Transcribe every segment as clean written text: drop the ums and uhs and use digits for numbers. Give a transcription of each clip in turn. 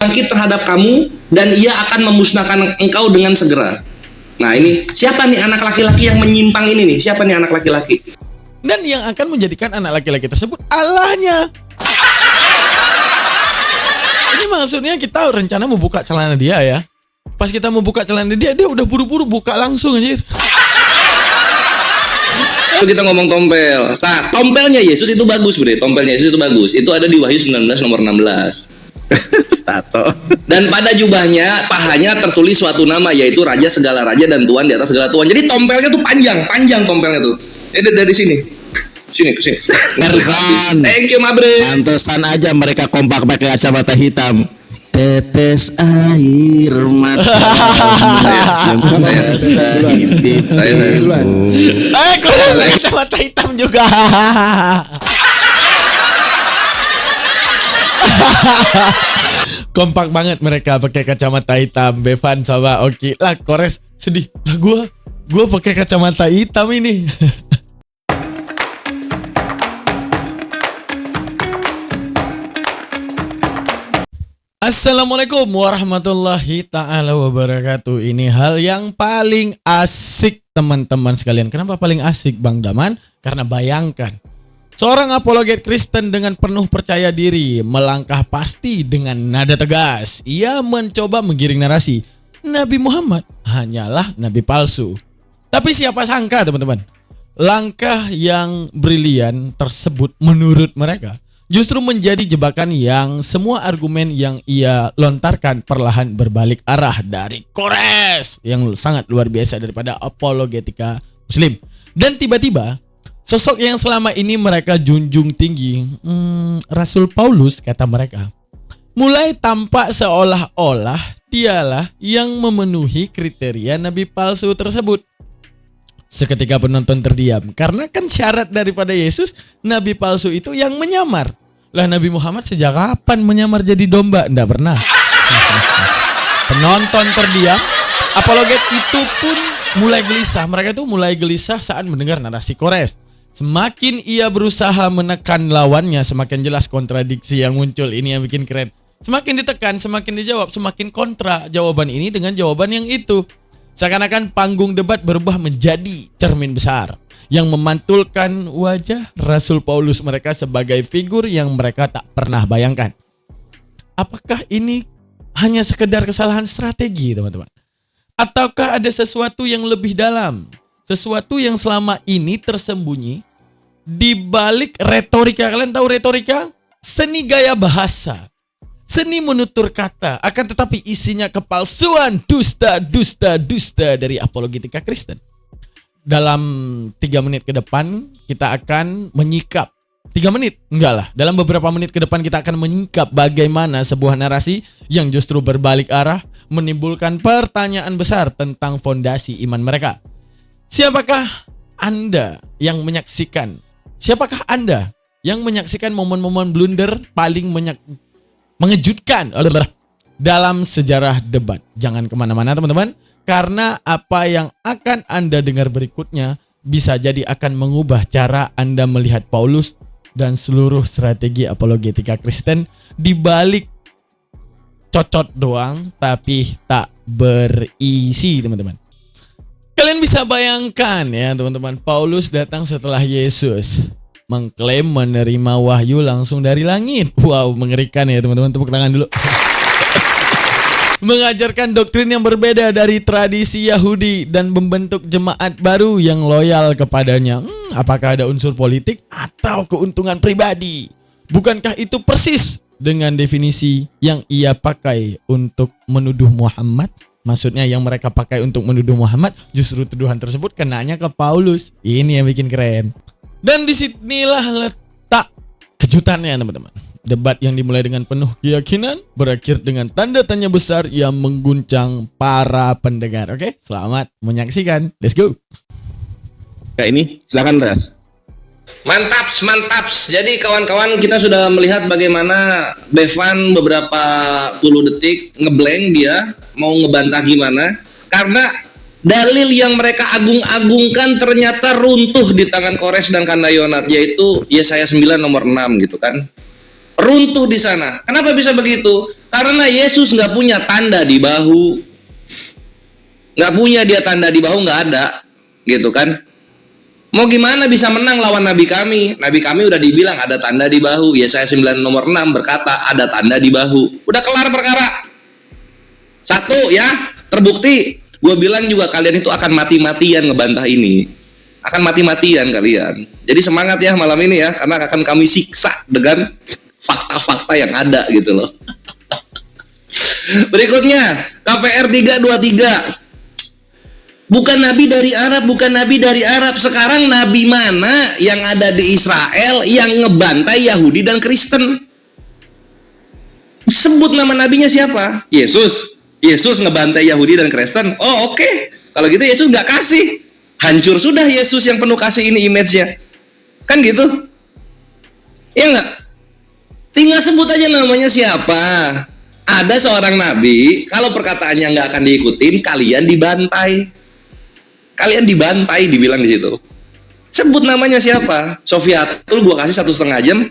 bangkit terhadap kamu dan ia akan memusnahkan engkau dengan segera. Nah ini, siapa nih anak laki-laki yang menyimpang ini nih? Siapa nih anak laki-laki? Dan yang akan menjadikan anak laki-laki tersebut Allahnya. Ini maksudnya kita rencana mau buka celana dia ya. Pas kita mau buka celana dia udah buru-buru buka langsung anjir. Kalau kita ngomong tompel. Nah, tompelnya Yesus itu bagus, Bre. Tompelnya Yesus itu bagus. Itu ada di Wahyu 19 nomor 16. Tato. Dan pada jubahnya, pahanya tertulis suatu nama, yaitu Raja segala raja dan Tuhan di atas segala Tuhan. Jadi tompelnya tuh panjang tompelnya tuh. Jadi dari sini. Sini ke sini. Ngerkan. Thank you, Mabre. Pantesan aja mereka kompak pakai kacamata hitam. Tetes air mata. Kok kacamata hitam juga. Kompak banget mereka pakai kacamata hitam. Bevan coba oke lah, Kores sedih lah, gue pakai kacamata hitam ini. Assalamualaikum warahmatullahi ta'ala wabarakatuh. Ini hal yang paling asik teman-teman sekalian. Kenapa paling asik Bang Daman? Karena bayangkan seorang apologet Kristen dengan penuh percaya diri melangkah pasti dengan nada tegas. Ia mencoba menggiring narasi Nabi Muhammad hanyalah nabi palsu. Tapi siapa sangka teman-teman, langkah yang brilian tersebut menurut mereka justru menjadi jebakan yang semua argumen yang ia lontarkan perlahan berbalik arah dari Kores yang sangat luar biasa daripada apologetika Muslim. Dan tiba-tiba sosok yang selama ini mereka junjung tinggi, Rasul Paulus kata mereka, mulai tampak seolah-olah dialah yang memenuhi kriteria nabi palsu tersebut. Seketika penonton terdiam, karena kan syarat daripada Yesus, nabi palsu itu yang menyamar. Lah Nabi Muhammad sejak kapan menyamar jadi domba? Nggak pernah. Penonton terdiam, apologet itu pun mulai gelisah. Mereka itu mulai gelisah saat mendengar narasi Kores. Semakin ia berusaha menekan lawannya, semakin jelas kontradiksi yang muncul. Ini yang bikin keren. Semakin ditekan, semakin dijawab, semakin kontra jawaban ini dengan jawaban yang itu. Seakan-akan panggung debat berubah menjadi cermin besar yang memantulkan wajah Rasul Paulus mereka sebagai figur yang mereka tak pernah bayangkan. Apakah ini hanya sekedar kesalahan strategi, teman-teman? Ataukah ada sesuatu yang lebih dalam? Sesuatu yang selama ini tersembunyi di balik retorika. Kalian tahu retorika? Seni gaya bahasa, seni menutur kata, akan tetapi isinya kepalsuan, dusta dari apologetika Kristen. Dalam 3 menit ke depan kita akan menyikap. 3 menit? Enggak lah. Dalam beberapa menit ke depan kita akan menyikap bagaimana sebuah narasi yang justru berbalik arah menimbulkan pertanyaan besar tentang fondasi iman mereka. Siapakah Anda yang menyaksikan? Siapakah Anda yang menyaksikan momen-momen blunder paling mengejutkan dalam sejarah debat? Jangan kemana-mana teman-teman, karena apa yang akan Anda dengar berikutnya bisa jadi akan mengubah cara Anda melihat Paulus dan seluruh strategi apologetika Kristen di balik cocot doang tapi tak berisi, teman-teman. Kalian bisa bayangkan ya teman-teman, Paulus datang setelah Yesus mengklaim menerima wahyu langsung dari langit. Wow, mengerikan ya teman-teman, tepuk tangan dulu. Mengajarkan doktrin yang berbeda dari tradisi Yahudi dan membentuk jemaat baru yang loyal kepadanya. Apakah ada unsur politik atau keuntungan pribadi? Bukankah itu persis dengan definisi yang ia pakai untuk menuduh Muhammad? Maksudnya yang mereka pakai untuk menuduh Muhammad, justru tuduhan tersebut kenanya ke Paulus. Ini yang bikin keren. Dan disinilah letak kejutannya teman-teman. Debat yang dimulai dengan penuh keyakinan berakhir dengan tanda tanya besar yang mengguncang para pendengar. Oke, selamat menyaksikan. Let's go. Kayak ini, silakan Ras. Mantap. Jadi kawan-kawan, kita sudah melihat bagaimana Bevan beberapa puluh detik ngeblank dia mau ngebantah gimana, karena dalil yang mereka agung-agungkan ternyata runtuh di tangan Kores dan Kandayonat, yaitu Yesaya 9 nomor 6 gitu kan. Runtuh di sana. Kenapa bisa begitu? Karena Yesus nggak punya tanda di bahu, nggak punya dia tanda di bahu, nggak ada, gitu kan? Mau gimana bisa menang lawan Nabi kami? Nabi kami udah dibilang ada tanda di bahu. Yesaya 9 nomor 6 berkata ada tanda di bahu. Udah kelar perkara. Satu ya, terbukti. Gue bilang juga kalian itu akan mati-matian ngebantah ini. Akan mati-matian kalian. Jadi semangat ya malam ini ya, karena akan kami siksa dengan fakta-fakta yang ada gitu loh. Berikutnya, KPR 323. Bukan nabi dari Arab, bukan nabi dari Arab. Sekarang nabi mana yang ada di Israel yang ngebantai Yahudi dan Kristen? Sebut nama nabinya siapa? Yesus. Yesus ngebantai Yahudi dan Kristen. Oh oke. Kalau gitu Yesus nggak kasih. Hancur sudah Yesus yang penuh kasih ini image-nya. Kan gitu? Iya nggak? Tinggal sebut aja namanya siapa. Ada seorang nabi, kalau perkataannya nggak akan diikutin, kalian dibantai. Kalian dibantai, dibilang di situ. Sebut namanya siapa? Sofiatul gue kasih 1,5 jam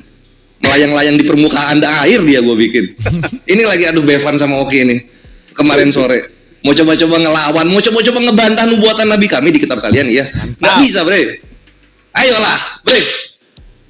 melayang-layang di permukaan air dia gue bikin. Ini lagi adu Bevan sama Oki nih kemarin sore. Mau coba-coba ngelawan, mau coba-coba ngebantah nubuatan Nabi kami di kitab kalian ya. Nggak bisa bre. Ayolah bre.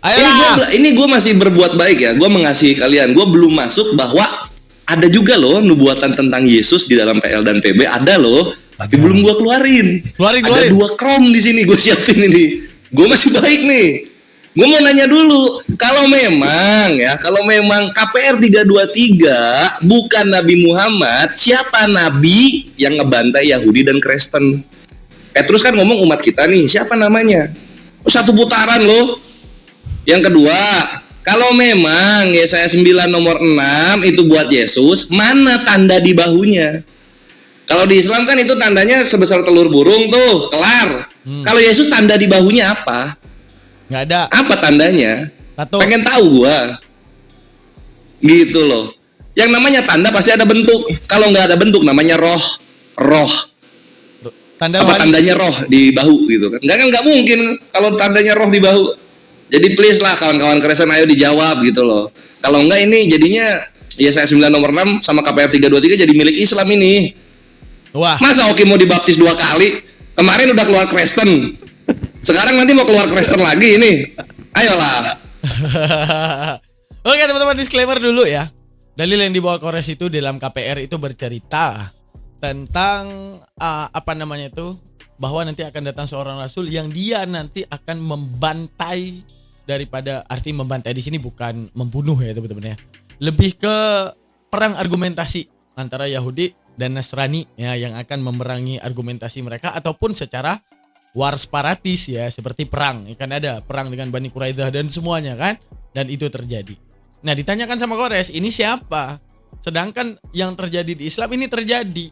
Ayolah. Ini gue masih berbuat baik ya. Gue mengasihi kalian. Gue belum masuk bahwa ada juga loh nubuatan tentang Yesus di dalam PL dan PB. Ada loh. Tapi belum gue keluarin. Ada 2 Chrome di sini gue siapin ini. Gue masih baik nih. Gue mau nanya dulu, kalau memang KPR 323 bukan Nabi Muhammad, siapa nabi yang ngebantai Yahudi dan Kristen? Terus kan ngomong umat kita nih, siapa namanya? Satu putaran loh. Yang kedua, kalau memang Yesaya 9 nomor 6 itu buat Yesus, mana tanda di bahunya? Kalau di Islam kan itu tandanya sebesar telur burung tuh, kelar. Kalau Yesus tanda di bahunya apa? Nggak ada. Apa tandanya? Tato. Pengen tahu gua. Gitu loh. Yang namanya tanda pasti ada bentuk. Kalau nggak ada bentuk namanya roh. Tanda apa tandanya roh di bahu gitu kan? Nggak mungkin kalau tandanya roh di bahu. Jadi please lah kawan-kawan Kristen ayo dijawab gitu loh. Kalau enggak ini jadinya Yesaya 9 nomor 6 sama KPR 323 jadi milik Islam ini. Wah. Masa Oki mau dibaptis 2 kali? Kemarin udah keluar Kristen. Sekarang nanti mau keluar Kristen lagi ini. Ayolah. Oke teman-teman, disclaimer dulu ya. Dalil yang dibawa Kores itu dalam KPR itu bercerita tentang bahwa nanti akan datang seorang rasul yang dia nanti akan membantai, daripada arti membantai di sini bukan membunuh ya teman-teman ya. Lebih ke perang argumentasi antara Yahudi dan Nasrani ya, yang akan memerangi argumentasi mereka ataupun secara war separatis ya, seperti perang. Kan ada perang dengan Bani Quraidah dan semuanya kan, dan itu terjadi. Nah, ditanyakan sama Kores, ini siapa? Sedangkan yang terjadi di Islam ini terjadi.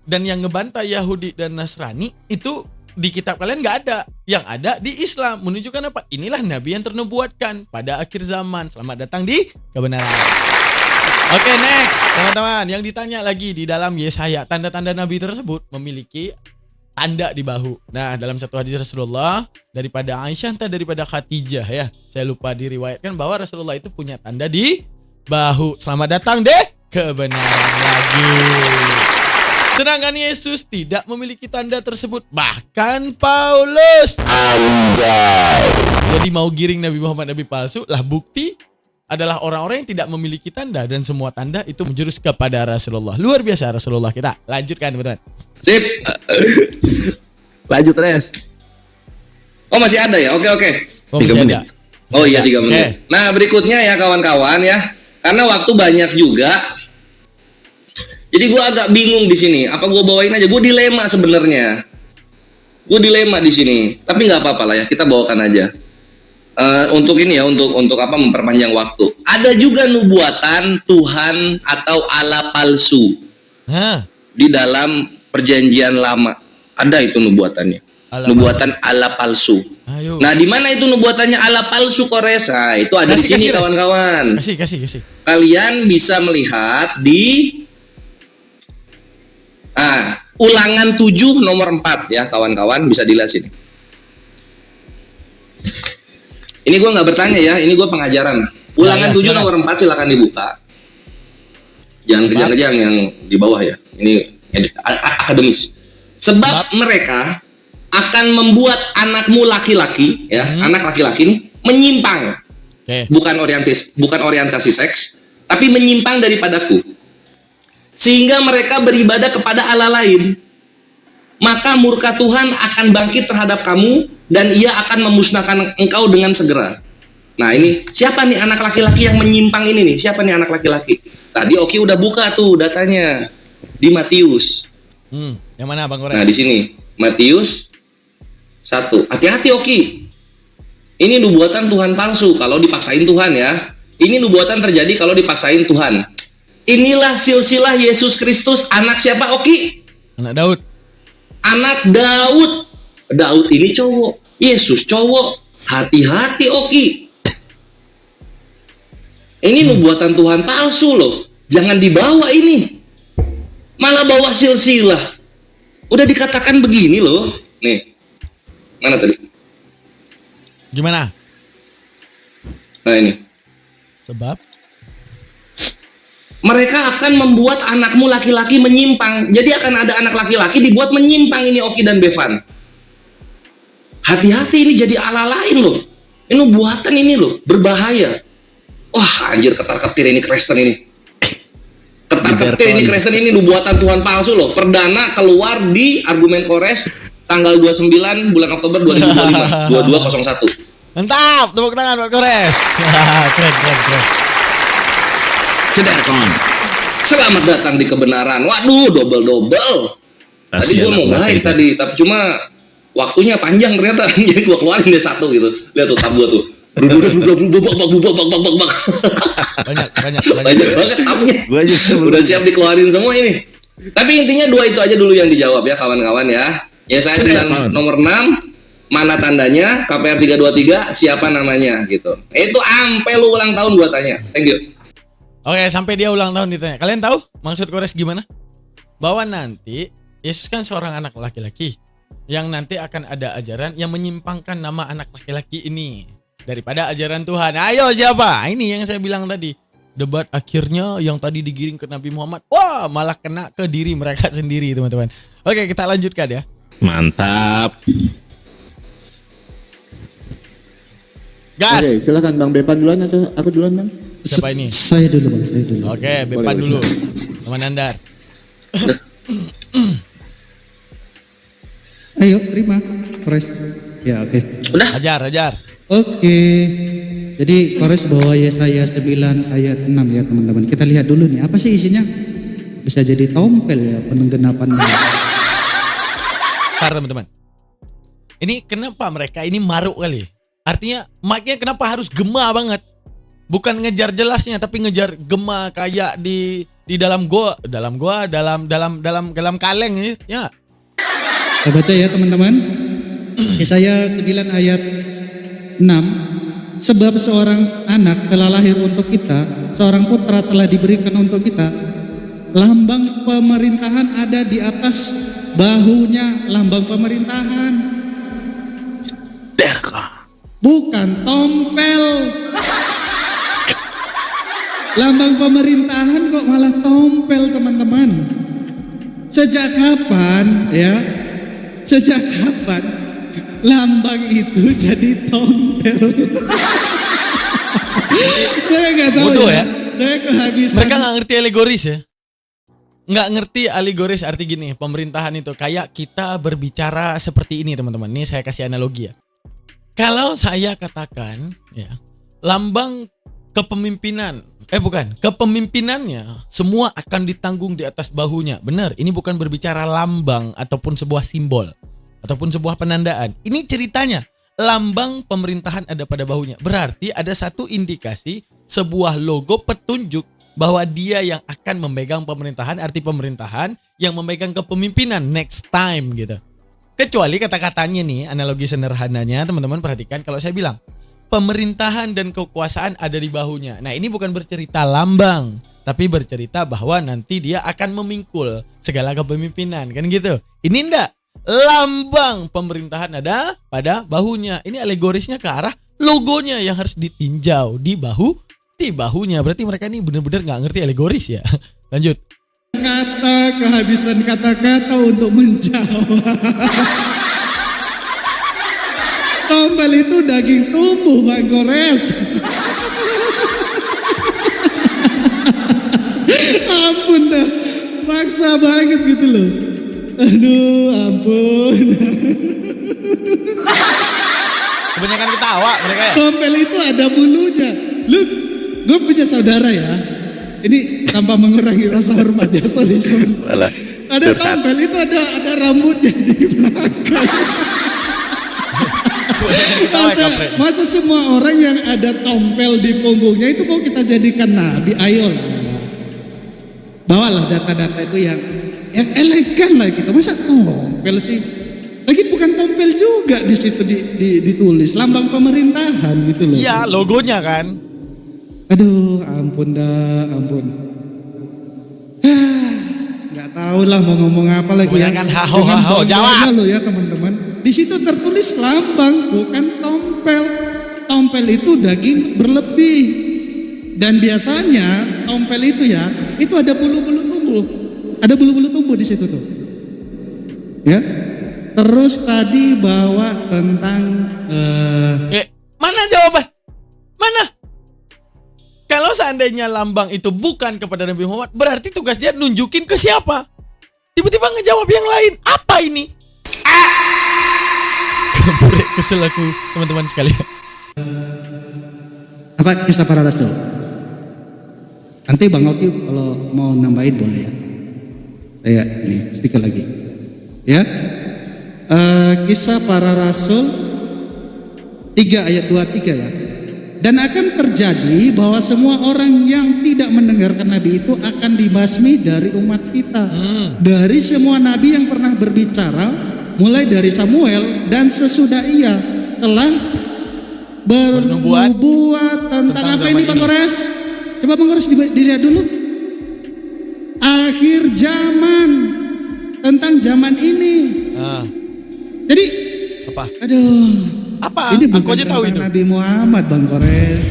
Dan yang ngebantai Yahudi dan Nasrani itu di kitab kalian nggak ada. Yang ada di Islam. Menunjukkan apa? Inilah Nabi yang ternubuatkan pada akhir zaman. Selamat datang di kebenaran. Oke, next teman-teman, yang ditanya lagi di dalam Yesaya, tanda-tanda Nabi tersebut memiliki tanda di bahu. Nah, dalam satu hadis Rasulullah daripada Aisyah entah daripada Khadijah ya, saya lupa diriwayatkan bahwa Rasulullah itu punya tanda di bahu. Selamat datang deh kebenaran lagi. Sedangkan Yesus tidak memiliki tanda tersebut. Bahkan Paulus. Anjay. Jadi mau giring Nabi Muhammad nabi palsu, lah bukti adalah orang-orang yang tidak memiliki tanda, dan semua tanda itu menjurus kepada Rasulullah. Luar biasa Rasulullah kita. Lanjutkan teman-teman. Sip. Lanjut Res. Oh masih ada ya? Oke. 3 menit. Oh iya 3 menit. Nah berikutnya ya kawan-kawan ya, karena waktu banyak juga. Jadi gue agak bingung di sini. Apa gue bawain aja? Gue dilema sebenarnya. Gue dilema di sini. Tapi nggak apa-apa lah ya. Kita bawakan aja. Untuk ini ya, untuk apa? Memperpanjang waktu. Ada juga nubuatan Tuhan atau Allah palsu di dalam Perjanjian Lama. Ada itu nubuatannya. Nubuatan Allah palsu. Ayo. Nah, di mana itu nubuatannya Allah palsu Koresa? Itu ada di sini kawan-kawan. Kasih. Kalian bisa melihat di Ulangan 7 nomor 4 ya kawan-kawan, bisa dilihat sini. Ini gue nggak bertanya ya, ini gue pengajaran. Ulangan 7 nomor 4 silakan dibuka. Jangan kejang-kejang yang di bawah ya. Ini akademis. Sebab mereka akan membuat anakmu laki-laki ya, anak laki-laki ini menyimpang. Oke. Bukan orientasi seks, tapi menyimpang daripadaku. Sehingga mereka beribadah kepada Allah lain. Maka murka Tuhan akan bangkit terhadap kamu dan ia akan memusnahkan engkau dengan segera. Nah, ini siapa nih anak laki-laki yang menyimpang ini nih? Siapa nih anak laki-laki? Tadi Oki udah buka tuh datanya di Matius. Yang mana Bang Kores? Nah, di sini Matius 1. Hati-hati Oki. Ini nubuatan Tuhan palsu kalau dipaksain Tuhan ya. Ini nubuatan terjadi kalau dipaksain Tuhan. Inilah silsilah Yesus Kristus, anak siapa Oki? Anak Daud. Anak Daud. Daud ini cowok, Yesus cowok. Hati-hati Oki. Ini nubuatan Tuhan palsu loh. Jangan dibawa ini. Malah bawa silsilah. Udah dikatakan begini loh. Nih. Mana tadi? Gimana? Nah ini. Sebab Mereka akan membuat anakmu laki-laki menyimpang. Jadi akan ada anak laki-laki dibuat menyimpang ini Oki dan Bevan. Hati-hati ini jadi ala lain loh. Ini nubuatan ini loh. Berbahaya. Wah anjir ketar-ketir ini Kristen ini. Ketar-ketir ini Kristen ini nubuatan Tuhan palsu loh. Perdana keluar di Argumen Kores tanggal 29 bulan Oktober 2025 2201. mantap, tepuk tangan Bang Kores. Keren. Cederkon. Selamat datang di kebenaran. Waduh, double. Tadi gue mau mulai tadi, tapi cuma waktunya panjang ternyata. Jadi gue keluarin deh satu gitu. Lihat tuh tab gue tuh. Banyak banget tabnya. Udah siap dikeluarin semua ini. Tapi intinya dua itu aja dulu yang dijawab ya kawan-kawan ya. Ya saya sedang nomor 6. Mana tandanya? KPR 323 siapa namanya gitu. Itu ampe lu ulang tahun gua tanya. Thank you. Oke, sampai dia ulang tahun ditanya. Kalian tahu maksud Kores gimana? Bahwa nanti Yesus kan seorang anak laki-laki yang nanti akan ada ajaran yang menyimpangkan nama anak laki-laki ini daripada ajaran Tuhan. Ayo siapa? Ini yang saya bilang tadi. Debat akhirnya yang tadi digiring ke Nabi Muhammad, wah malah kena ke diri mereka sendiri teman-teman. Oke, kita lanjutkan ya. Mantap. Gas. Oke, silakan Bang Bepan duluan atau aku duluan Bang? Siapa ini? Saya dulu Bang, saya dulu. Oke, Bepan dulu. Teman Nandar. Ayo, terima. Kores. Ya, oke. Udah. Ajar. Oke. Jadi Kores bawa Yesaya 9 ayat 6 ya teman-teman. Kita lihat dulu nih, apa sih isinya? Bisa jadi tompel ya penggenapannya. Bentar teman-teman. Ini kenapa mereka ini maruk kali? Artinya maknya kenapa harus gema banget? Bukan ngejar jelasnya tapi ngejar gema kayak di dalam kaleng ini ya. Kita baca ya teman-teman. Yesaya 9 ayat 6. Sebab seorang anak telah lahir untuk kita, seorang putra telah diberikan untuk kita. Lambang pemerintahan ada di atas bahunya, lambang pemerintahan. Bukan tompel. Lambang pemerintahan kok malah tompel teman-teman. Sejak kapan ya? Sejak kapan lambang itu jadi tompel? Saya nggak tahu. Bodoh ya. Saya kehabisan. Mereka nggak ngerti alegoris ya. Nggak ngerti alegoris arti gini. Pemerintahan itu kayak kita berbicara seperti ini teman-teman. Ini saya kasih analogi ya. Kalau saya katakan ya lambang kepemimpinan, kepemimpinannya semua akan ditanggung di atas bahunya. Benar, ini bukan berbicara lambang ataupun sebuah simbol ataupun sebuah penandaan. Ini ceritanya lambang pemerintahan ada pada bahunya. Berarti ada satu indikasi, sebuah logo petunjuk bahwa dia yang akan memegang pemerintahan, arti pemerintahan yang memegang kepemimpinan next time gitu. Kecuali kata-katanya nih, analogi sederhananya teman-teman perhatikan kalau saya bilang pemerintahan dan kekuasaan ada di bahunya. Nah ini bukan bercerita lambang, tapi bercerita bahwa nanti dia akan memikul segala kepemimpinan kan gitu. Ini enggak, lambang pemerintahan ada pada bahunya. Ini alegorisnya ke arah logonya yang harus ditinjau di bahu Berarti bahunya, berarti mereka ini benar-benar nggak ngerti alegoris ya. Lanjut. Kata kehabisan kata-kata untuk menjawab. Tompel itu daging tumbuh Bang Gores. Ampun dah, maksa banget gitu loh. Aduh, ampun. Kebanyakan ketawa mereka ya. Tompel itu ada bulunya. Lu, gue punya saudara ya. Ini tanpa mengurangi rasa hormat ya, sorry. Ada tompel itu ada rambutnya di belakang. Kebanyakan ketawa ya, kampret. Masa semua orang yang ada tompel di punggungnya itu mau kita jadikan nabi? Ayolah. Bawalah data-data itu yang elegan lah kita. Masa tompel sih? Lagi bukan tompel juga di situ ditulis lambang pemerintahan gitu loh. Iya, logonya kan. Aduh, ampun dah, ampun. Nggak tahu lah mau ngomong apa lagi. Kebanyakan ya. haho, Dengan haho, bangganya jawab. loh ya teman-teman. Di situ tertulis lambang, bukan tompel. Tompel itu daging berlebih. Dan biasanya tompel itu ya, itu ada bulu-bulu tumbuh. Ada bulu-bulu tumbuh di situ tuh. Ya. Terus tadi bawa tentang Mana jawaban? Mana? Kalau seandainya lambang itu bukan kepada Nabi Muhammad, berarti tugas dia nunjukin ke siapa? Tiba-tiba ngejawab yang lain. Apa ini? Kampret, kesel aku, teman-teman sekalian. apa kisah para rasul. Nanti Bang Oki kalau mau nambahin boleh ya. Saya ini sedikit lagi. Ya. Kisah para rasul 3 ayat 23 ya. Dan akan terjadi bahwa semua orang yang tidak mendengarkan Nabi itu akan dibasmi dari umat kita. Dari semua Nabi yang pernah berbicara, mulai dari Samuel dan sesudah ia telah bernubuat tentang apa ini Bang Gores? Coba Bang Gores dilihat dulu. Akhir zaman, tentang zaman ini. Jadi Apa? aduh. Apa? Ini Aku bukan aja tahu tentang itu. Nabi Muhammad Bang Gores.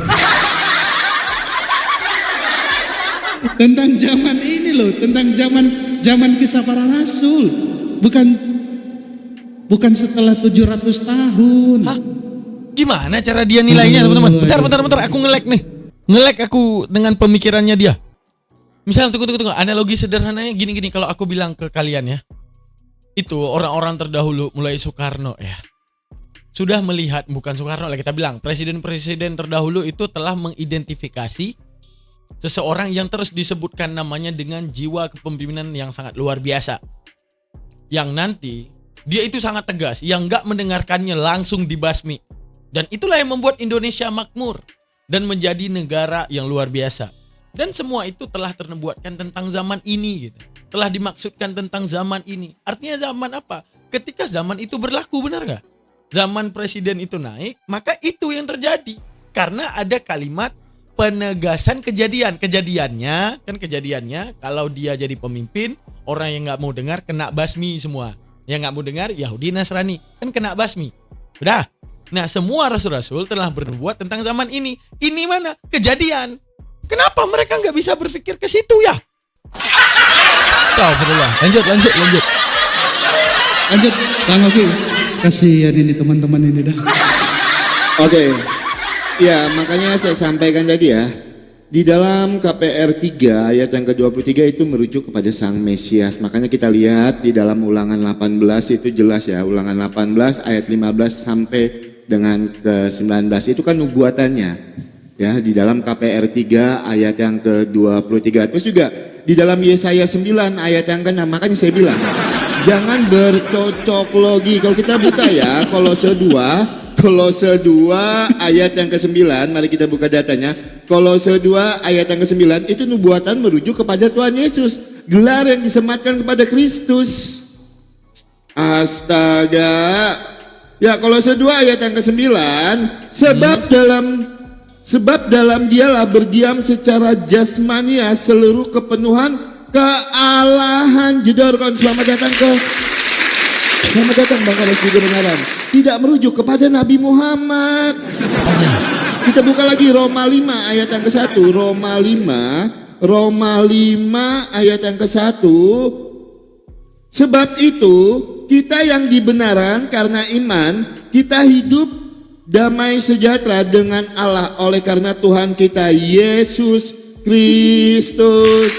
Tentang zaman ini loh, tentang zaman kisah para rasul. Bukan setelah 700 tahun. Hah? Gimana cara dia nilainya teman-teman? Bentar, aku nge-lag nih. Nge-lag aku dengan pemikirannya dia. Misalnya tunggu. Analogi sederhananya gini-gini, kalau aku bilang ke kalian ya. Itu orang-orang terdahulu mulai Soekarno ya. Sudah melihat, bukan Soekarno lah kita bilang, presiden-presiden terdahulu itu telah mengidentifikasi seseorang yang terus disebutkan namanya dengan jiwa kepemimpinan yang sangat luar biasa. Yang nanti dia itu sangat tegas, yang gak mendengarkannya langsung dibasmi. Dan itulah yang membuat Indonesia makmur dan menjadi negara yang luar biasa. Dan semua itu telah ternubuatkan tentang zaman ini gitu. Telah dimaksudkan tentang zaman ini. Artinya zaman apa? Ketika zaman itu berlaku, benar gak? Zaman presiden itu naik, maka itu yang terjadi. Karena ada kalimat penegasan kejadian. Kejadiannya kalau dia jadi pemimpin, orang yang gak mau dengar kena basmi semua. Yang gak mau dengar Yahudi Nasrani, kan kena basmi. Udah. Nah, semua rasul-rasul telah bernubuat tentang zaman ini. Ini mana? Kejadian. Kenapa mereka gak bisa berpikir ke situ ya? Astagfirullah. Lanjut Bang Oki. Kasihan ini teman-teman ini dah. Oke. Ya, makanya saya sampaikan tadi ya. Di dalam KPR 3 ayat yang ke-23 itu merujuk kepada Sang Mesias. Makanya kita lihat di dalam Ulangan 18 itu jelas ya. Ulangan 18 ayat 15 sampai dengan ke-19 itu kan nubuatannya. Ya, di dalam KPR 3 ayat yang ke-23. Terus juga di dalam Yesaya 9 ayat yang ke-6. Makanya saya bilang jangan bercocok logi. Kalau kita buka ya Kolose 2 ayat yang ke-9, mari kita buka datanya. Kolose 2 ayat yang ke-9 itu nubuatan merujuk kepada Tuhan Yesus, gelar yang disematkan kepada Kristus. Astaga. Ya, Kolose 2 ayat yang ke-9, sebab dalam dialah berdiam secara jasmania seluruh kepenuhan kealahan. Jedorkan selamat datang Bang Kolos di kebenaran. Tidak merujuk kepada Nabi Muhammad. Kita buka lagi Roma 5 ayat yang ke-1. Roma 5 ayat yang ke-1. Sebab itu kita yang dibenarkan karena iman, kita hidup damai sejahtera dengan Allah oleh karena Tuhan kita Yesus Kristus.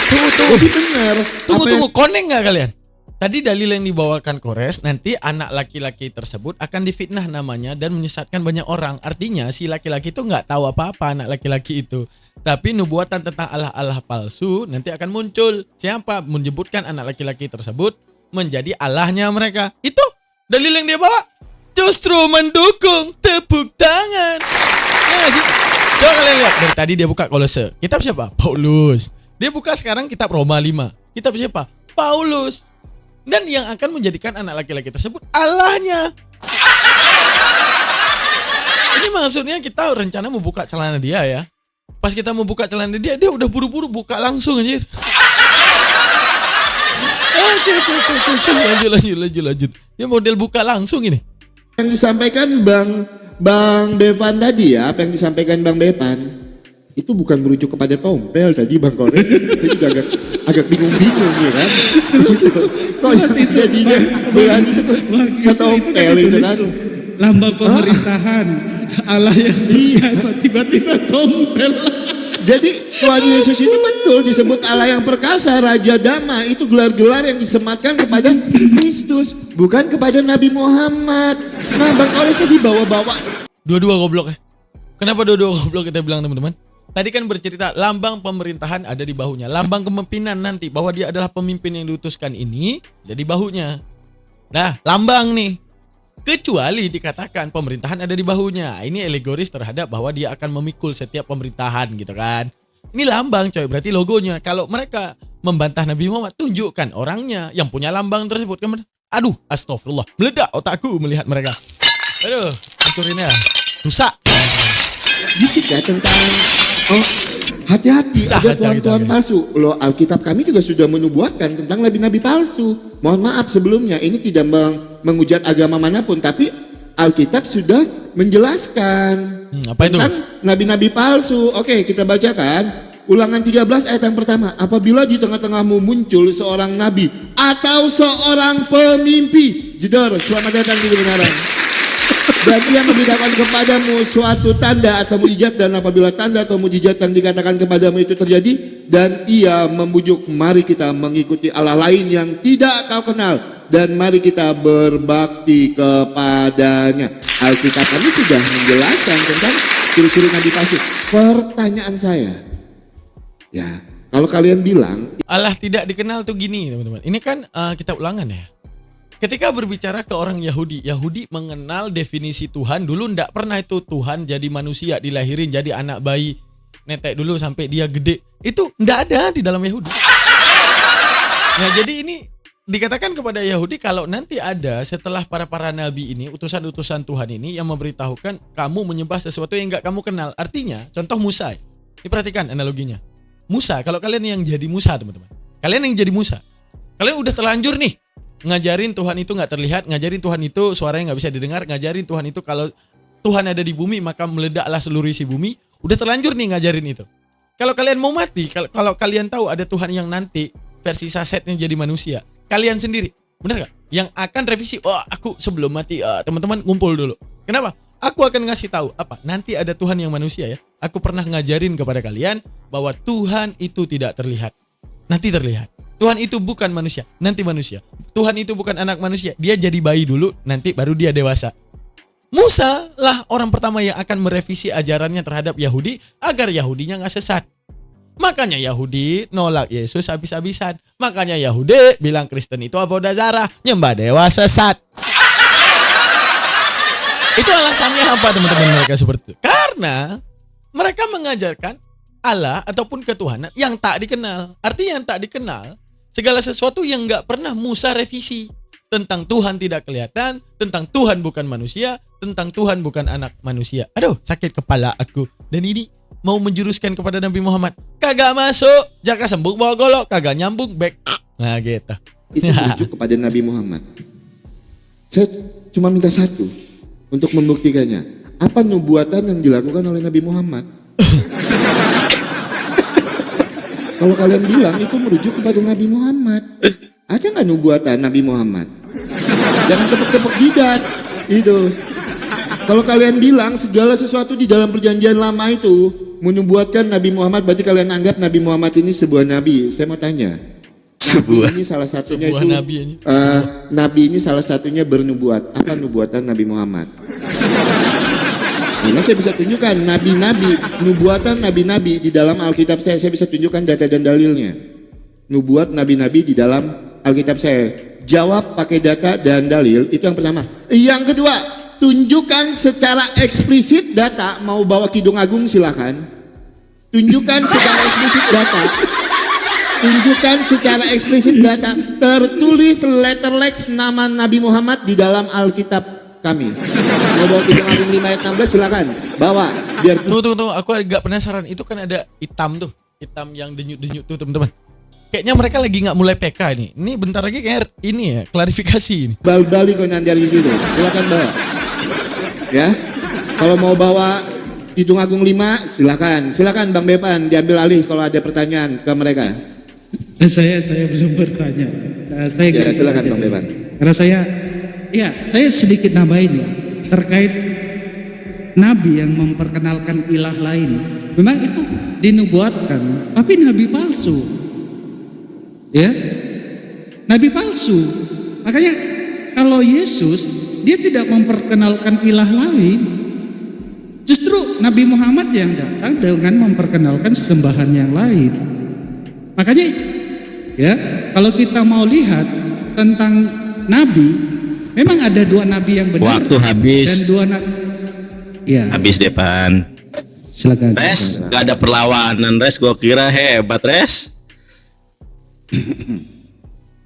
Tunggu. Jadi benar. Tunggu, connect nggak kalian? Tadi dalil yang dibawakan Kores, nanti anak laki-laki tersebut akan difitnah namanya dan menyesatkan banyak orang. Artinya si laki-laki itu nggak tahu apa-apa anak laki-laki itu. Tapi nubuatan tentang Allah-Allah palsu nanti akan muncul. Siapa menyebutkan anak laki-laki tersebut menjadi Allahnya mereka. Itu dalil yang dia bawa. Justru mendukung, tepuk tangan. Ya nggak sih? Coba kalian lihat, dari tadi dia buka Kolose. Kitab siapa? Paulus. Dia buka sekarang kitab Roma 5. Kitab siapa? Paulus. Dan yang akan menjadikan anak laki-laki tersebut Allahnya. Ini maksudnya kita rencana mau buka celana dia ya. Pas kita mau buka celana dia udah buru-buru buka langsung anjir. Oke. Lanjut. Dia model buka langsung ini. Yang disampaikan Bang Bevan tadi ya, apa yang disampaikan Bang Bevan itu bukan merujuk kepada tompel tadi Bang Kores. Itu juga agak bingung ya kan. Kok jadinya berani ke tompel itu kan. Lambang pemerintahan Allah yang biasa tiba-tiba tompel. Jadi Tuhan Yesus itu betul disebut Allah yang perkasa, Raja Damai. Itu gelar-gelar yang disematkan kepada Kristus, bukan kepada Nabi Muhammad. Nah Bang Kores tadi bawa-bawa. Dua-dua goblok ya. Kenapa dua-dua goblok kita bilang teman-teman? Tadi kan bercerita lambang pemerintahan ada di bahunya. Lambang kepemimpinan nanti bahwa dia adalah pemimpin yang diutuskan ini jadi bahunya. Nah lambang nih. Kecuali dikatakan pemerintahan ada di bahunya. Ini alegoris terhadap bahwa dia akan memikul setiap pemerintahan gitu kan. Ini lambang coy, berarti logonya. Kalau mereka membantah Nabi Muhammad, tunjukkan orangnya yang punya lambang tersebut. Aduh, astagfirullah. Meledak otakku melihat mereka. Aduh, hancurin ya. Rusak. Dikit ya tentang hati-hati ada tuhan-tuhan palsu. Loh, Alkitab kami juga sudah menubuatkan tentang nabi-nabi palsu. Mohon maaf sebelumnya, ini tidak menghujat agama manapun, tapi Alkitab sudah menjelaskan tentang nabi-nabi palsu. Oke, kita bacakan Ulangan 13 ayat yang pertama. Apabila di tengah-tengahmu muncul seorang nabi atau seorang pemimpi, jedor, selamat datang di kebenaran. Dan ia memberitakan kepadamu suatu tanda atau mujizat, dan apabila tanda atau mujizat yang dikatakan kepadamu itu terjadi, dan ia membujuk, mari kita mengikuti Allah lain yang tidak kau kenal, dan mari kita berbakti kepadanya. Alkitab kami sudah menjelaskan tentang ciri-ciri nabi palsu. Pertanyaan saya, ya, kalau kalian bilang Allah tidak dikenal tuh gini teman-teman. Ini kan kitab Ulangan ya. Ketika berbicara ke orang Yahudi mengenal definisi Tuhan. Dulu ndak pernah itu Tuhan jadi manusia, dilahirin jadi anak bayi, netek dulu sampai dia gede. Itu ndak ada di dalam Yahudi. Nah jadi ini dikatakan kepada Yahudi kalau nanti ada setelah para nabi ini, utusan-utusan Tuhan ini yang memberitahukan kamu menyembah sesuatu yang nggak kamu kenal. Artinya contoh Musa. Ini perhatikan analoginya. Musa, kalau kalian yang jadi Musa teman-teman, kalian yang jadi Musa, kalian udah terlanjur nih ngajarin Tuhan itu nggak terlihat, ngajarin Tuhan itu suaranya nggak bisa didengar, ngajarin Tuhan itu kalau Tuhan ada di bumi maka meledaklah seluruh isi bumi. Udah terlanjur nih ngajarin itu. Kalau kalian mau mati, kalau kalian tahu ada Tuhan yang nanti versi sasetnya jadi manusia, kalian sendiri, bener gak? Yang akan revisi, aku sebelum mati, teman-teman ngumpul dulu. Kenapa? Aku akan ngasih tahu apa? Nanti ada Tuhan yang manusia ya. Aku pernah ngajarin kepada kalian bahwa Tuhan itu tidak terlihat, nanti terlihat. Tuhan itu bukan manusia, nanti manusia. Tuhan itu bukan anak manusia, dia jadi bayi dulu, nanti baru dia dewasa. Musa lah orang pertama yang akan merevisi ajarannya terhadap Yahudi agar Yahudinya gak sesat. Makanya Yahudi nolak Yesus habis-habisan. Makanya Yahudi bilang Kristen itu avodah zarah, nyembah dewa sesat. Itu alasannya apa teman-teman mereka seperti itu? Karena mereka mengajarkan Allah ataupun ketuhanan yang tak dikenal. Artinya yang tak dikenal, segala sesuatu yang gak pernah Musa revisi. Tentang Tuhan tidak kelihatan, tentang Tuhan bukan manusia, tentang Tuhan bukan anak manusia. Aduh, sakit kepala aku. Dan ini mau menjuruskan kepada Nabi Muhammad. Kagak masuk, jaka sembung bawa golok, kagak nyambung, back. Nah gitu. Itu merujuk kepada Nabi Muhammad. Saya cuma minta satu untuk membuktikannya. apa nubuatan yang dilakukan oleh Nabi Muhammad? Kalau kalian bilang itu merujuk kepada Nabi Muhammad, ada nggak nubuatan Nabi Muhammad? Jangan tepuk-tepuk jidat itu. Kalau kalian bilang segala sesuatu di dalam perjanjian lama itu menubuatkan Nabi Muhammad, berarti kalian anggap Nabi Muhammad ini sebuah nabi. Saya mau tanya, Sebuah. ini salah satunya Sebuah itu nabi ini. nabi ini salah satunya bernubuat. Apa nubuatan Nabi Muhammad? Karena saya bisa tunjukkan nabi-nabi, nubuatan nabi-nabi di dalam Alkitab saya bisa tunjukkan data dan dalilnya. Nubuat nabi-nabi di dalam Alkitab saya. Jawab pakai data dan dalil, itu yang pertama. Yang kedua, tunjukkan secara eksplisit data. Mau bawa Kidung Agung silakan. Tunjukkan secara eksplisit data. Tunjukkan secara eksplisit data. Tertulis letterlex nama Nabi Muhammad di dalam Alkitab kami. Mau bawa Kidung Agung 5 ayat 16 silakan. Bawa biar Tunggu, aku agak penasaran. Itu kan ada hitam tuh, hitam yang denyut-denyut tuh teman-teman. Kayaknya mereka lagi nggak mulai PK nih. Ini bentar lagi kayak ini ya, klarifikasi ini. balik kau nanti dari situ. Silakan bawa. Ya. Kalau mau bawa Kidung Agung 5 silakan. Silakan Bang Bepan diambil alih kalau ada pertanyaan ke mereka. Saya belum bertanya. Saya Ya, garis silakan aja. Bang Bepan. Karena saya sedikit nambahin ya terkait nabi yang memperkenalkan ilah lain. Memang itu dinubuatkan, tapi nabi palsu. Ya, nabi palsu. Makanya kalau Yesus dia tidak memperkenalkan ilah lain, justru Nabi Muhammad yang datang dengan memperkenalkan sesembahan yang lain. Makanya ya, kalau kita mau lihat tentang nabi, memang ada dua nabi yang benar. Waktu habis. Dan dua nabi. Ya, Habis depan. silakan. Res, gak ada perlawanan Res, gua kira hebat Res.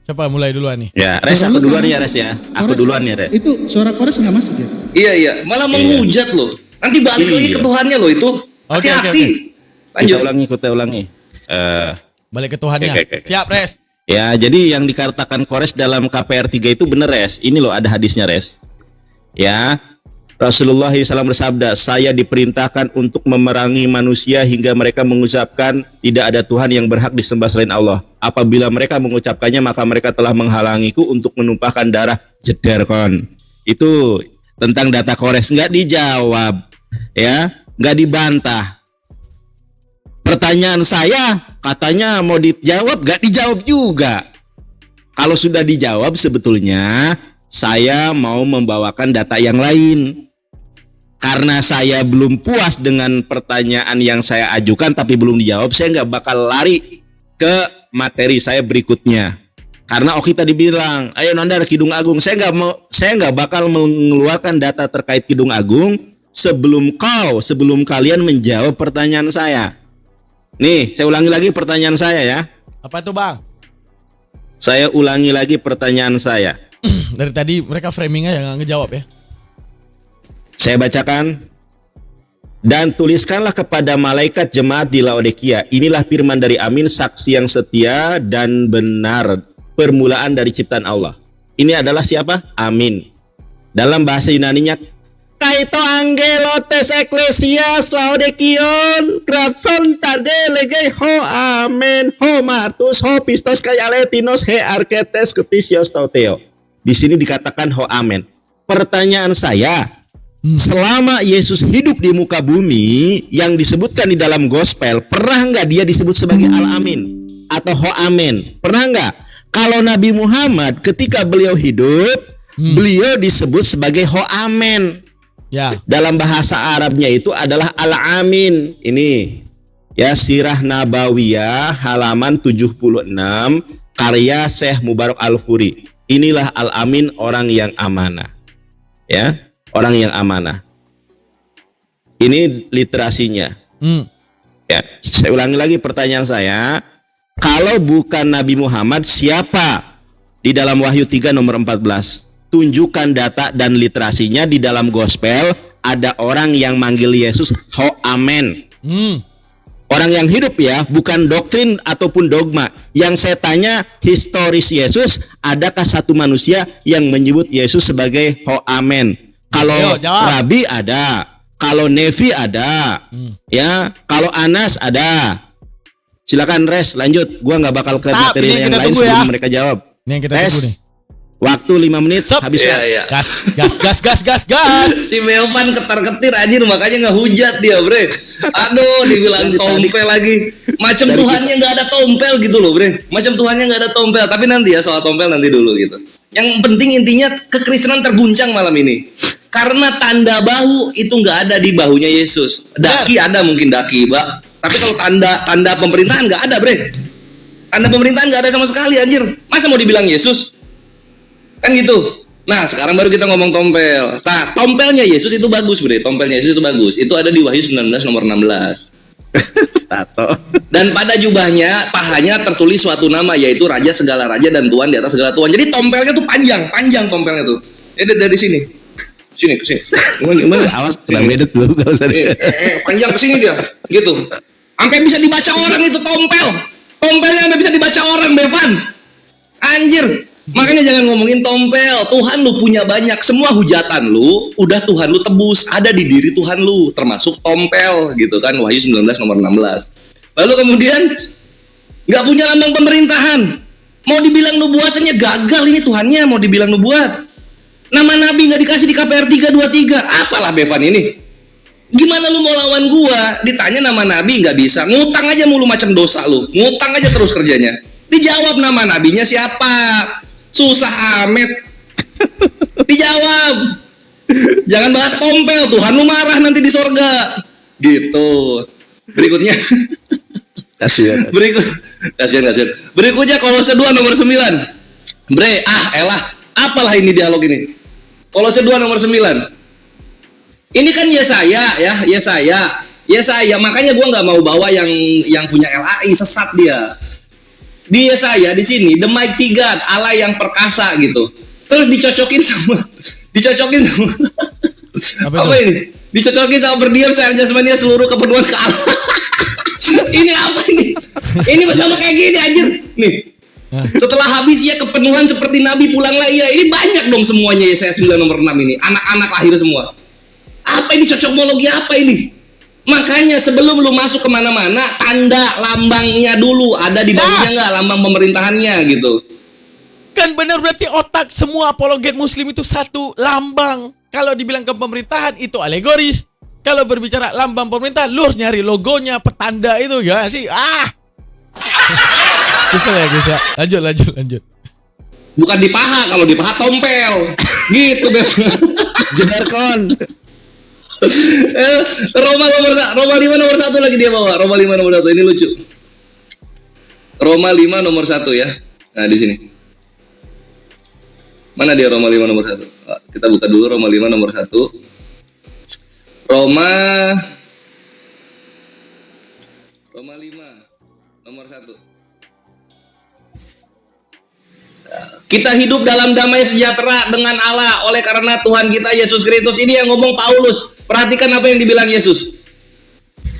Siapa mulai duluan nih? Ya, Res Suara aku lu duluan nggak ya masuk. Res ya. Aku Kores- duluan ya Res. Itu suara kores nggak masuk ya? Iya, malah menghujat loh. Nanti balik lagi ke Iya. Tuhannya loh itu. Oke, Hati-hati. Kita Lanjut. ulangi. Balik ke Tuhannya. Oke. Siap, Res. Ya, jadi yang dikatakan Kores dalam KPR 3 itu benar Res. Ini loh ada hadisnya Res. Ya, Rasulullah SAW bersabda, saya diperintahkan untuk memerangi manusia hingga mereka mengucapkan tidak ada Tuhan yang berhak disembah selain Allah. Apabila mereka mengucapkannya, maka mereka telah menghalangiku untuk menumpahkan darah. Jeder kon. Itu tentang data Kores, nggak dijawab, ya, nggak dibantah. Pertanyaan saya katanya mau dijawab, nggak dijawab juga. Kalau sudah dijawab sebetulnya saya mau membawakan data yang lain. Karena saya belum puas dengan pertanyaan yang saya ajukan tapi belum dijawab, saya nggak bakal lari ke materi saya berikutnya. Karena Oki tadi bilang, ayo Nandar Kidung Agung. Saya nggak bakal mengeluarkan data terkait Kidung Agung sebelum kalian menjawab pertanyaan saya. Nih, saya ulangi lagi pertanyaan saya ya. Apa tuh, Bang? Saya ulangi lagi pertanyaan saya. Dari tadi mereka framingnya yang nggak ngejawab ya. Saya bacakan. Dan tuliskanlah kepada malaikat jemaat di Laodikia. Inilah firman dari Amin, saksi yang setia dan benar, permulaan dari ciptaan Allah. Ini adalah siapa? Amin. Dalam bahasa Yunaninya, Kaito angelo tes ecclesias Laodikion grapson tade legei ho amen ho martus ho pistos kayaletinos he arketes kepisios tauteo. Di sini dikatakan ho amen. Pertanyaan saya, selama Yesus hidup di muka bumi yang disebutkan di dalam gospel, pernah nggak dia disebut sebagai al-amin atau ho amen? Pernah nggak? Kalau Nabi Muhammad ketika beliau hidup, beliau disebut sebagai ho amen. Ya. Dalam bahasa Arabnya itu adalah al-amin. Ini ya Sirah Nabawiyah halaman 76 karya Syekh Mubarak Al-Furi. Inilah al-amin, orang yang amanah. Ya, orang yang amanah. Ini literasinya. Ya, saya ulangi lagi pertanyaan saya. Kalau bukan Nabi Muhammad, siapa di dalam Wahyu 3 nomor 14? Tunjukkan data dan literasinya. Di dalam gospel ada orang yang manggil Yesus ho amen. Orang yang hidup ya, bukan doktrin ataupun dogma. Yang saya tanya historis Yesus, adakah satu manusia yang menyebut Yesus sebagai ho amen? Kalau Ayo, jawab. Rabi ada, kalau Nevi ada, ya, kalau Anas ada. Silakan Res, lanjut. Gua nggak bakal ke Tap, materi ini yang kita lain tunggu sebelum ya. mereka jawab. Ini yang kita Res, tunggu nih. waktu 5 menit Sep. habis. Iya, iya. Gas. Si Bevan ketar-ketir anjir, makanya nggak hujat dia, bre. Aduh, dibilang tompel lagi. Macam Tuhannya nggak ada tompel gitu loh, bre. Macam Tuhannya nggak ada tompel. Tapi nanti ya, soal tompel nanti dulu gitu. Yang penting intinya kekristenan terguncang malam ini. Karena tanda bahu itu nggak ada di bahunya Yesus. Daki ada mungkin daki, Mbak. Tapi kalau tanda pemerintahan nggak ada, bre. Tanda pemerintahan nggak ada sama sekali, anjir. Masa mau dibilang Yesus? Kan gitu. Nah, sekarang baru kita ngomong tompel. Nah, tompelnya Yesus itu bagus, bre. Tompelnya Yesus itu bagus. Itu ada di Wahyu 19 nomor 16. Tato. Dan pada jubahnya, pahanya tertulis suatu nama, yaitu Raja segala raja dan Tuhan di atas segala Tuhan. Jadi tompelnya tuh panjang tompelnya tuh. Ini dari sini. Sini ke sini. Gimana? Awas kena medet dulu, enggak usah. Panjang ke sini dia. Gitu. Sampai bisa dibaca orang itu tompel. Tompelnya sampai bisa dibaca orang, Bevan. Anjir. Makanya jangan ngomongin tompel. Tuhan lu punya banyak. Semua hujatan lu udah Tuhan lu tebus, ada di diri Tuhan lu, termasuk tompel gitu kan. Wahyu 19 nomor 16. Lalu kemudian nggak punya lambang pemerintahan. Mau dibilang nubuatannya gagal ini Tuhannya, mau dibilang nubuat. Nama nabi nggak dikasih di KPR 323. Apalah Bevan ini? Gimana lu mau lawan gua? Ditanya nama nabi nggak bisa. Ngutang aja mulu macam dosa lu. Ngutang aja terus kerjanya. Dijawab nama nabinya siapa? Susah amet. Dijawab. Jangan bahas tompel, Tuhan lu marah nanti di sorga. Gitu. Berikutnya. Kasihan. Kasihan. Berikutnya Kolose 2 nomor 9. Bre, elah. Apalah ini dialog ini? Kolose 2 nomor 9. Ini kan Yesaya. Makanya gua nggak mau bawa yang punya LAI, sesat dia. Di Yesaya di sini the mighty God, Allah yang perkasa gitu. Terus dicocokin sama apa ini? Dicocokin sama berdiam saya jasmania seluruh kepenuhan ke Allah. Ini apa ini? Ini sama kayak gini anjir. Nih. Setelah habis ya kepenuhan seperti nabi pulanglah ia. Ini banyak dong semuanya Yesaya 9 nomor 6 ini. Anak-anak lahir semua. Apa ini cocokmologi apa ini? Makanya sebelum lu masuk kemana-mana, tanda lambangnya dulu ada di bawahnya nggak, lambang pemerintahannya gitu. Kan benar, berarti otak semua apologet muslim itu satu lambang. Kalau dibilang ke pemerintahan itu alegoris. Kalau berbicara lambang pemerintahan, lu harus nyari logonya, petanda itu ya sih. Kesel ya guys ya. Lanjut. Bukan di paha, kalau di paha tompel. Gitu Beb. Jederkon. Roma 5 nomor 1 lagi dia bawa. Roma 5 nomor 1 ini lucu. Roma 5 nomor 1 ya. Nah, di sini. Mana dia Roma 5 nomor 1? Kita buka dulu Roma 5 nomor 1. Roma 5 nomor 1. Kita hidup dalam damai sejahtera dengan Allah oleh karena Tuhan kita Yesus Kristus. Ini yang ngomong Paulus. Perhatikan apa yang dibilang Yesus.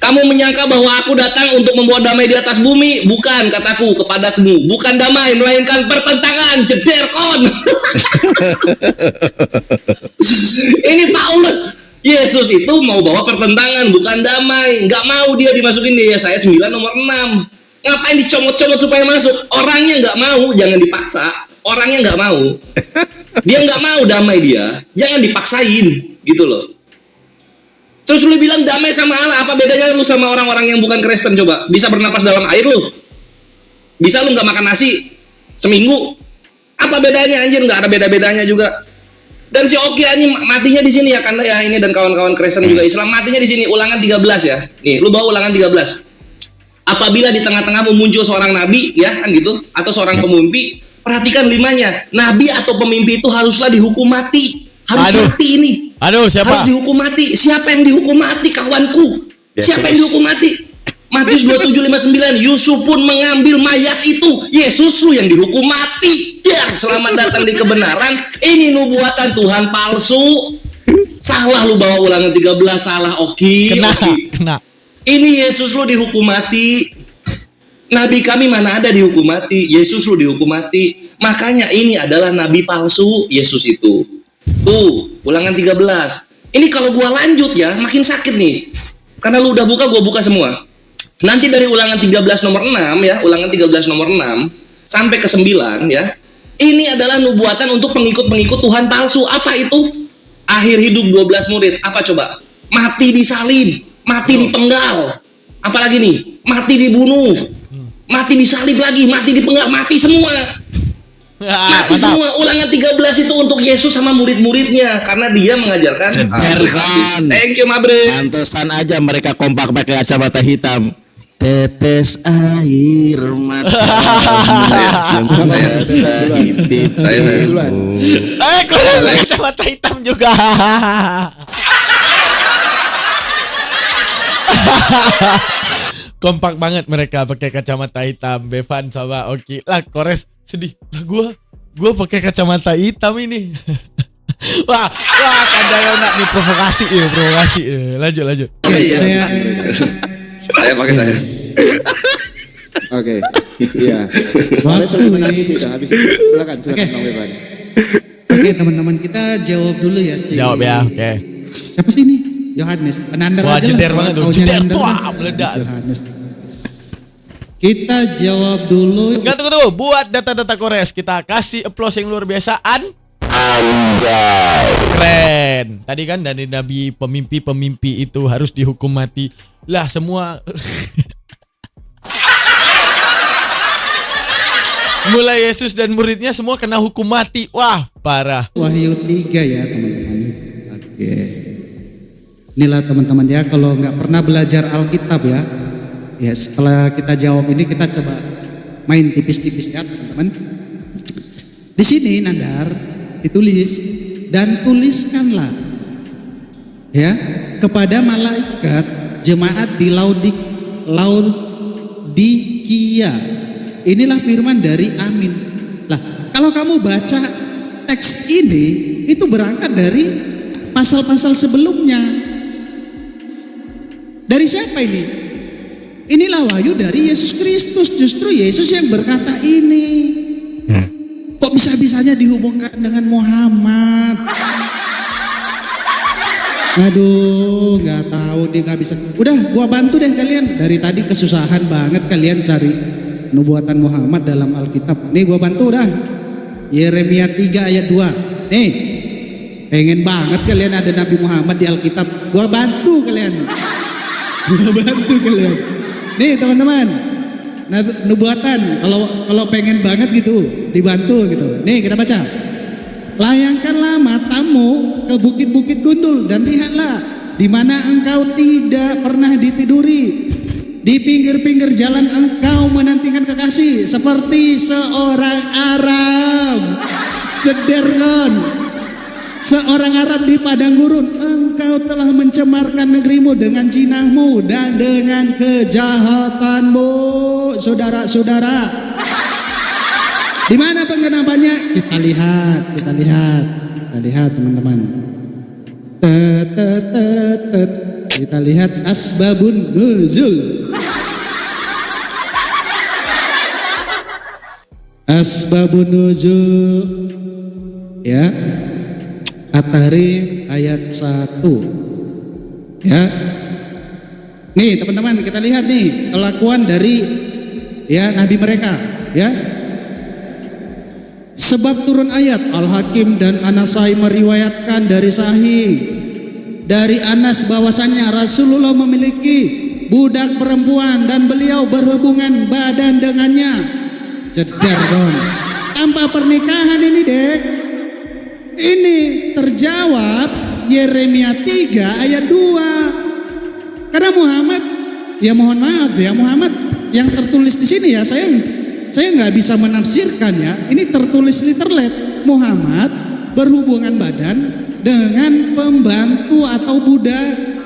Kamu menyangka bahwa aku datang untuk membawa damai di atas bumi? Bukan, kataku kepadamu. Bukan damai, melainkan pertentangan. Jederkon. Ini Paulus. Yesus itu mau bawa pertentangan, bukan damai. Nggak mau dia dimasukin di Yesaya 9 nomor 6. Ngapain dicomot-comot supaya masuk? Orangnya nggak mau, jangan dipaksa. Orangnya nggak mau. Dia nggak mau damai dia. Jangan dipaksain, gitu loh. Terus lu bilang damai sama Allah, apa bedanya lu sama orang-orang yang bukan Kristen coba? Bisa bernapas dalam air lu? Bisa lu nggak makan nasi seminggu? Apa bedanya anjir? Nggak ada beda-bedanya juga. Dan si Oki anjing matinya di sini ya kan ya ini dan kawan-kawan Kristen juga Islam matinya di sini Ulangan 13 ya. Nih, lu bawa Ulangan 13. Apabila di tengah-tengah muncul seorang nabi ya kan gitu atau seorang pemimpi, perhatikan 5-nya. Nabi atau pemimpi itu haruslah dihukum mati. Harus mati ini. Siapa? Harus dihukum mati. Siapa yang dihukum mati kawanku? Siapa yang dihukum mati? Matius 27:59. Yusuf pun mengambil mayat itu. Yesus lu yang dihukum mati. Ya, selamat datang di kebenaran. Ini nubuatan Tuhan palsu. Salah lu bawa Ulangan 13, salah Oki. Kena. Ini Yesus lu dihukum mati. Nabi kami mana ada dihukum mati. Yesus lu dihukum mati. Makanya ini adalah nabi palsu Yesus itu. Tuh, Ulangan 13. Ini kalau gua lanjut ya makin sakit nih. Karena lu udah buka, gua buka semua. Nanti dari ulangan 13 nomor 6 ya, ulangan 13 nomor 6 sampai ke 9 ya. Ini adalah nubuatan untuk pengikut-pengikut Tuhan palsu. Apa itu? Akhir hidup 12 murid. Apa coba? Mati disalib, mati dipenggal. Apalagi nih? Mati dibunuh. Mati disalib lagi, mati dipenggal, mati semua. Mati semua. Ulangan 13 itu untuk Yesus sama murid-muridnya karena dia mengajarkan. Thank you, Mabre. Pantesan aja mereka kompak pakai kacamata hitam. Tetes air mata yang biasa hidup. Kores kacamata hitam juga. Kompak banget mereka pakai kacamata hitam. Bevan sama Oki lah, Kores sedih lah, gua pakai kacamata hitam ini. wah Kadayona nih provokasi. Lanjut. Saya pakai saya. Oke. Iya. Kalian sudah menangis itu habis. Silakan Bang Bevan. Oke, teman-teman, kita jawab dulu ya. Jawab ya, oke. Siapa sih ini? Yohanes. Penandar Wah, aja jeder lah. banget tuh. Taunya Jeder Nandar tuh, kan. meledak. Yohanes. Kita jawab dulu. Enggak, tunggu. Buat data-data Kores, kita kasih applause yang luar biasaan. Keren. Tadi kan dari nabi pemimpi itu harus dihukum mati. Lah semua mulai Yesus dan muridnya semua kena hukum mati. Wah, parah. Wahyu 3 ya, teman-teman. Oke. Inilah teman-teman ya, kalau nggak pernah belajar Alkitab ya. Ya, setelah kita jawab ini kita coba main tipis-tipis ya, teman-teman. Di sini Nandar ditulis, dan tuliskanlah ya kepada malaikat jemaat di Laodikia. Inilah firman dari Amin. Lah, kalau kamu baca teks ini itu berangkat dari pasal-pasal sebelumnya. Dari siapa ini? Inilah wahyu dari Yesus Kristus. Justru Yesus yang berkata ini. Kok bisa-bisanya dihubungkan dengan Muhammad? Aduh, nggak tahu, dia nggak bisa. Udah, gua bantu deh kalian. Dari tadi kesusahan banget kalian cari nubuatan Muhammad dalam Alkitab. Nih gua bantu dah. Yeremia 3 ayat 2. Nih, pengen banget kalian ada Nabi Muhammad di Alkitab. Gua bantu kalian. Nih teman-teman, nubuatan kalau pengen banget gitu dibantu gitu. Nih kita baca. Layangkanlah matamu ke bukit-bukit gundul dan lihatlah di mana engkau tidak pernah ditiduri. Di pinggir-pinggir jalan engkau menantikan kekasih seperti seorang Arab. Cederkan. Seorang Arab di padang gurun, engkau telah mencemarkan negerimu dengan jinahmu dan dengan kejahatanmu, saudara-saudara. Di mana penggenapannya? Kita lihat teman-teman. Kita lihat asbabun nuzul. Asbabun nuzul. Ya. At-Tahrim ayat 1. Ya. Nih teman-teman, kita lihat nih kelakuan dari ya nabi mereka, ya. Sebab turun ayat, Al-Hakim dan Anasai meriwayatkan dari Sahih dari Anas bahwasannya Rasulullah memiliki budak perempuan dan beliau berhubungan badan dengannya. Jedar dong. Tanpa pernikahan ini dek. Ini terjawab Yeremia 3 ayat 2. Karena Muhammad, ya mohon maaf ya, Muhammad yang tertulis di sini ya, saya nggak bisa menafsirkan ya. Ini tertulis literal, Muhammad berhubungan badan dengan pembantu atau budak.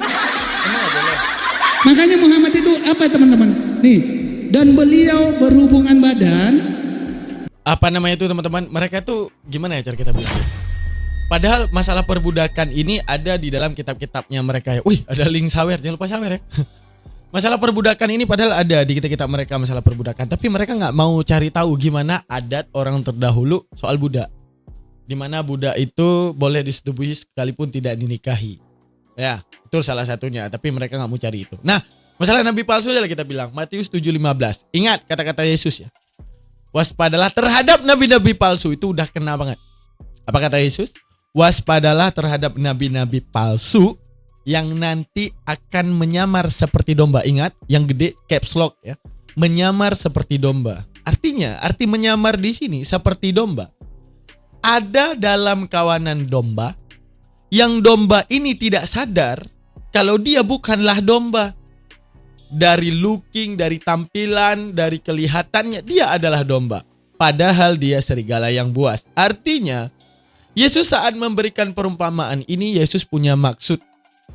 Makanya Muhammad itu apa teman-teman? Nih, dan beliau berhubungan badan. Apa namanya itu teman-teman? Mereka itu gimana ya cara kita bilang? Padahal masalah perbudakan ini ada di dalam kitab-kitabnya mereka ya. Wih, ada link sawer, jangan lupa sawer ya. Masalah perbudakan ini padahal ada di kitab-kitab mereka masalah perbudakan, tapi mereka nggak mau cari tahu gimana adat orang terdahulu soal budak. Di mana budak itu boleh disetubuhi sekalipun tidak dinikahi. Ya, itu salah satunya. Tapi mereka nggak mau cari itu. Nah, masalah nabi palsu adalah kita bilang Matius 7:15. Ingat kata-kata Yesus ya. Waspadalah terhadap nabi-nabi palsu, itu udah kena banget. Apa kata Yesus? Waspadalah terhadap nabi-nabi palsu yang nanti akan menyamar seperti domba. Ingat, yang gede caps lock ya. Menyamar seperti domba. Artinya, arti menyamar di sini seperti domba. Ada dalam kawanan domba yang domba ini tidak sadar kalau dia bukanlah domba. Dari looking, dari tampilan, dari kelihatannya dia adalah domba. Padahal dia serigala yang buas. Artinya, Yesus saat memberikan perumpamaan ini, Yesus punya maksud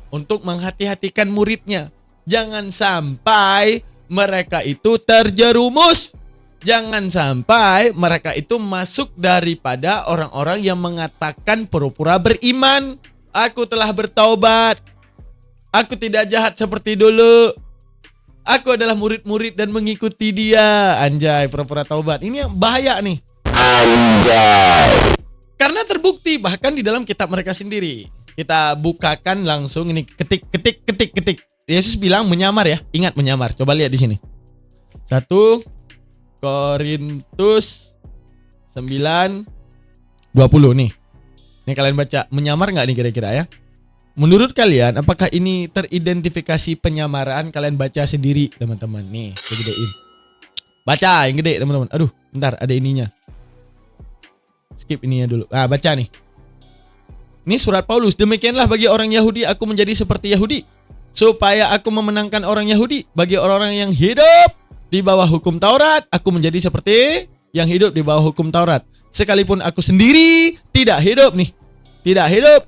untuk menghati-hatikan muridnya. Jangan sampai mereka itu terjerumus. Jangan sampai mereka itu masuk daripada orang-orang yang mengatakan pura-pura beriman. Aku telah bertaubat. Aku tidak jahat seperti dulu. Aku adalah murid-murid dan mengikuti dia. Anjay, pura-pura taubat. Ini yang bahaya nih. Anjay. Karena terbukti bahkan di dalam kitab mereka sendiri. Kita bukakan langsung ini, ketik. Yesus bilang menyamar ya. Ingat menyamar. Coba lihat di sini. 1 Korintus 9:20 nih. Ini kalian baca, menyamar nggak nih kira-kira ya? Menurut kalian, apakah ini teridentifikasi penyamaran? Kalian baca sendiri, teman-teman. Nih, saya gedein. Baca yang gede, teman-teman. Aduh, bentar, ada ininya. Skip ininya dulu. Ah, baca nih. Ini surat Paulus. Demikianlah bagi orang Yahudi, aku menjadi seperti Yahudi, supaya aku memenangkan orang Yahudi. Bagi orang-orang yang hidup di bawah hukum Taurat, aku menjadi seperti yang hidup di bawah hukum Taurat. Sekalipun aku sendiri tidak hidup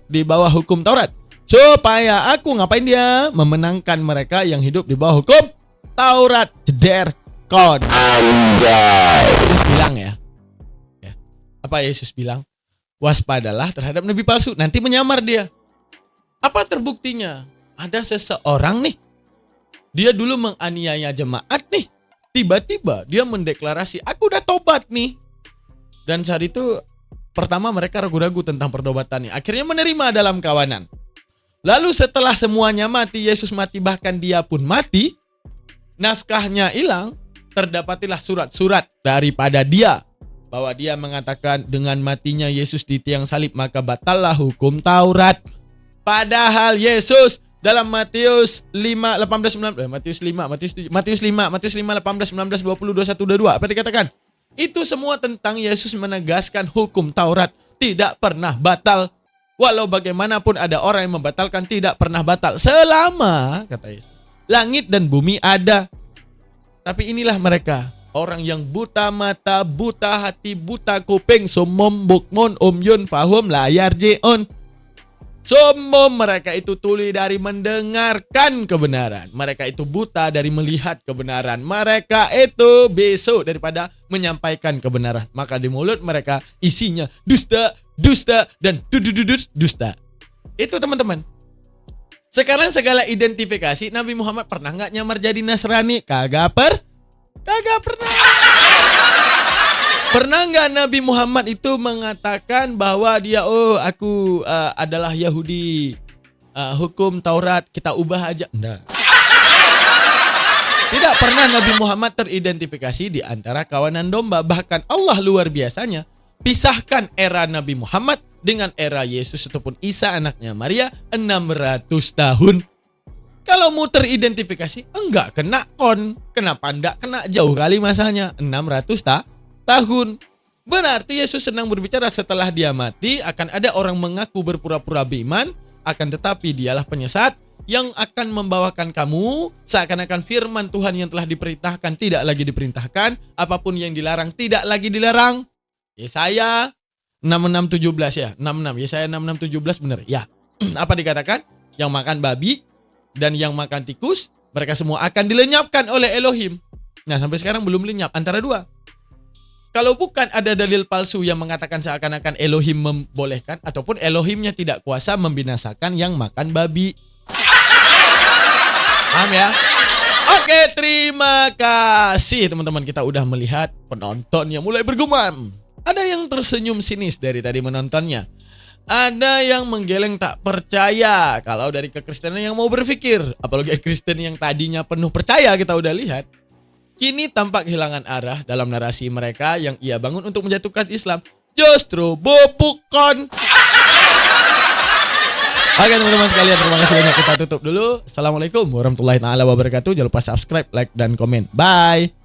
di bawah hukum Taurat. Supaya aku ngapain dia? Memenangkan mereka yang hidup di bawah hukum Taurat. Jeder kon. Anjay. Yesus bilang ya. Apa Yesus bilang? Waspadalah terhadap nabi palsu. Nanti menyamar dia. Apa terbuktinya? Ada seseorang nih. Dia dulu menganiaya jemaat nih. Tiba-tiba dia mendeklarasi, aku udah tobat nih. Dan saat itu pertama mereka ragu-ragu tentang pertobatannya. Akhirnya menerima dalam kawanan. Lalu setelah semuanya mati, Yesus mati, bahkan dia pun mati, naskahnya hilang, terdapatilah surat-surat daripada dia. Bahwa dia mengatakan dengan matinya Yesus di tiang salib maka batallah hukum Taurat. Padahal Yesus dalam Matius 5, 18, 19, Matius 5, 18, 19, 20, 21, 22. Apa dikatakan? Itu semua tentang Yesus menegaskan hukum Taurat tidak pernah batal. Walau bagaimanapun ada orang yang membatalkan, tidak pernah batal. Selama, kata Yesus, langit dan bumi ada. Tapi inilah mereka, orang yang buta mata, buta hati, buta kuping, sumum bukmun umyun fahum layar jeon. Sumum mereka itu tuli dari mendengarkan kebenaran. Mereka itu buta dari melihat kebenaran. Mereka itu bisu daripada menyampaikan kebenaran. Maka di mulut mereka isinya dusta, dusta, dan dusta. Itu teman-teman. Sekarang segala identifikasi, Nabi Muhammad pernah nggak nyamar jadi Nasrani? Kagak pernah. Pernah nggak Nabi Muhammad itu mengatakan bahwa dia, aku adalah Yahudi, hukum Taurat kita ubah aja? Enggak. Tidak pernah Nabi Muhammad teridentifikasi di antara kawanan domba. Bahkan Allah luar biasanya pisahkan era Nabi Muhammad dengan era Yesus ataupun Isa anaknya Maria 600 tahun. Kalau mau teridentifikasi, enggak kena kon. Kenapa enggak kena? Jauh kali masanya, 600 tahun. Berarti Yesus sedang berbicara setelah dia mati akan ada orang mengaku berpura-pura beriman, akan tetapi dialah penyesat yang akan membawakan kamu seakan-akan firman Tuhan yang telah diperintahkan tidak lagi diperintahkan, apapun yang dilarang tidak lagi dilarang. Yesaya 66:17 ya, 66. Yesaya 66:17 benar. Ya. Apa dikatakan? Yang makan babi dan yang makan tikus, mereka semua akan dilenyapkan oleh Elohim. Nah, sampai sekarang belum lenyap, antara dua. Kalau bukan ada dalil palsu yang mengatakan seakan-akan Elohim membolehkan ataupun Elohimnya tidak kuasa membinasakan yang makan babi. Paham ya? Oke, terima kasih teman-teman. Kita udah melihat penonton yang mulai bergumam. Ada yang tersenyum sinis dari tadi menontonnya. Ada yang menggeleng tak percaya. Kalau dari kekristenan yang mau berpikir, apalagi Kristen yang tadinya penuh percaya, kita udah lihat, kini tampak kehilangan arah dalam narasi mereka yang ia bangun untuk menjatuhkan Islam. Justru bopukon. Oke teman-teman sekalian, terima kasih banyak. Kita tutup dulu. Assalamualaikum warahmatullahi wabarakatuh. Jangan lupa subscribe, like, dan komen. Bye.